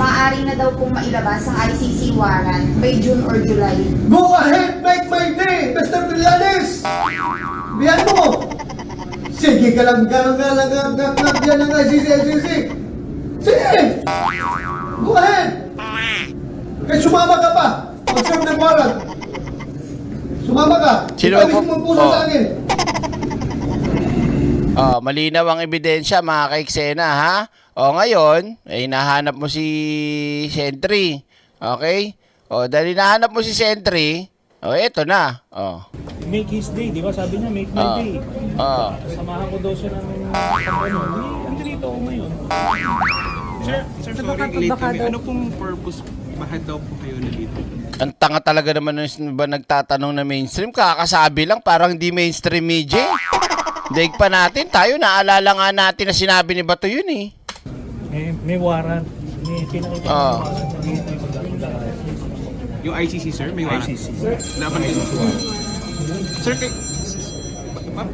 maaari na daw pong mailabas ang ICC warrant by June or July. Go ahead, make my day, Mr. Trillanes! Biyan mo! Sige ka lang, yan ang ICC. Sige! Go ahead! Kaya sumama ka pa! Mag-serve ng warrant! Sumama ka! Sino Ipabis po? mo ang puso sa akin! Malinaw ang ebidensya mga kaiksena ha. Ngayon, hinahanap mo si Sentry. Okay? Dahil hinahanap mo si Sentry, eto na. Make his day, di ba? Sabi niya, make my day. Samahan ko daw siya ng nandito ako ngayon. Sir, sorry, late kami. Ano pong purpose? Bakit daw po kayo nandito? Ang tanga talaga naman ng ba nagtatanong na mainstream. Kakasabi lang, parang di mainstream media. Daig pa natin, tayo naalala nga natin na sinabi ni Bato yun eh. May warrant. May pinakita ng warrant. Yung ICC, sir? May warrant? ICC. Laban kayo. Sir,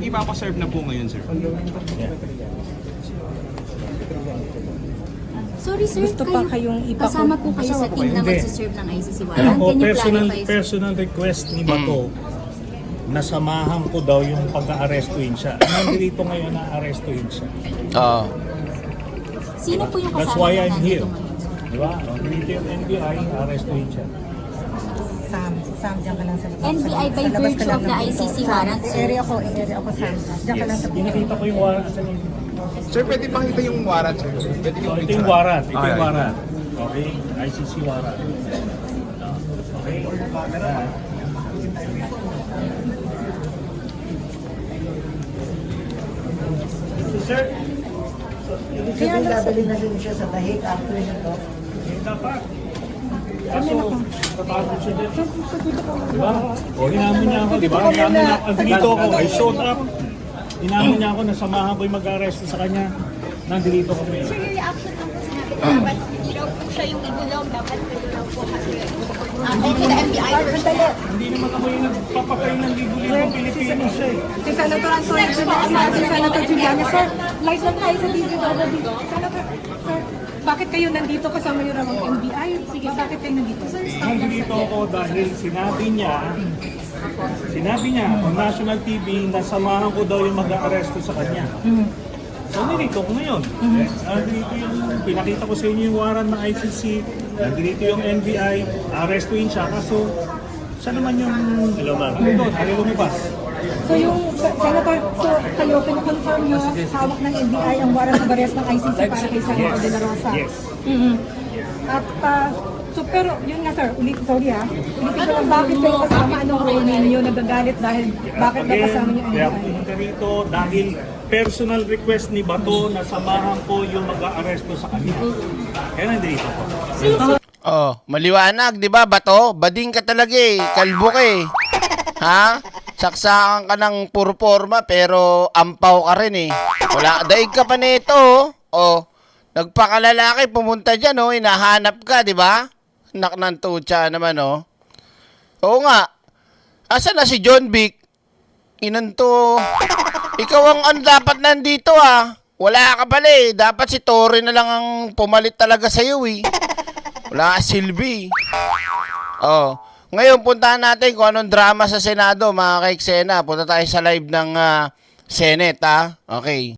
ipapaserve na po ngayon, sir. Sorry sir, Gusto pa kayong kasama po kayo sa team na Hindi. magsiserve ng ICC Ano warrant. po, Can you clarify sir? personal request ni Bato, nasamahan ko daw yung pag-aarestuin siya. Nandito ngayon na arestuin siya. Sino po yung kasama That's why na I'm nandito here. ngayon? Di ba? Nandito yung NBI, arestuin siya. Sam, diyan ka lang sa labas. NBI by Sa labas ka virtue lang of the ng ICC pinto. warrant, sir. Area ko, Sam. Diyan ka lang sa pinto. Pinakita ko yung warrant sa inyo. Sir, pwede pakita yung warrant, sir? Pwede So, ito yung warrant. Ito yung warrant. Okay? ICC warrant. Okay? Sir, Kaya dadali na din siya sa tahik after nito. dapat. Kaso, tatapos siya din. Diba? Hinamon niya ako, diba? Hinamon niya ako. Nandito ako. I showed up. Hinamon niya ako, nasamahan ko yung mag-arrest sa kanya. Nandito ko ngayon. Sir, yung reaction lang po sinabi ko, dapat hindi daw po siya yung igulong, dapat kayo daw po kasi okay the MBI version. Hindi naman ako yung nagpapakay ng libo-libong Pilipino siya eh. Si Senator Antonio, si Senator Juliana, sir, live lang tayo sa DZW. Senator, sir, bakit kayo nandito kasama niyo raw ang NBI? Sige, bakit kayo nandito? Sir, Nandito ako dahil sinabi niya on national TV na samahan ko daw yung mag-aaresto sa kanya. So nandito ko ngayon. Nandito yung, pinakita ko sa inyo yung warrant ng ICC, nandito yung NBI, arestuin siya. Kaso, siya naman yung, ano doon, ayaw lumabas. So yung Senator, so kayo pinakonfirm nyo hawak ng NBI ang warrant of arrest ng ICC para kay Senator De La Rosa. Yes. At so pero yun nga sir, sorry ha. Ulitin ko lang bakit kayo kasama, anong role ninyo nagagalit dahil bakit ba kasama niyo Kaya NBI? pumunta rito dahil personal request ni Bato na samahan ko yung mag-aaresto sa kanya. Kaya nandito ko. Maliwanag, di ba, Bato? Bading ka talaga eh. Kalbo ka eh. Ha? Saksakan ka ng puro forma pero ampaw ka rin eh. Wala, daig ka pa nito oh. Nagpakalalaki, pumunta dyan oh. Hinahanap ka, di ba? Naknan tutsa naman oh. Oo nga. Asa na si John Vic? Inanto. Ikaw ang dapat nandito ah. Wala ka pala eh. Dapat si Torre na lang ang pumalit talaga sa'yo eh. Wala ka silbi. Ngayon, puntahan natin kung anong drama sa Senado, mga kaiksena. Punta tayo sa live ng Senate, ha? Okay.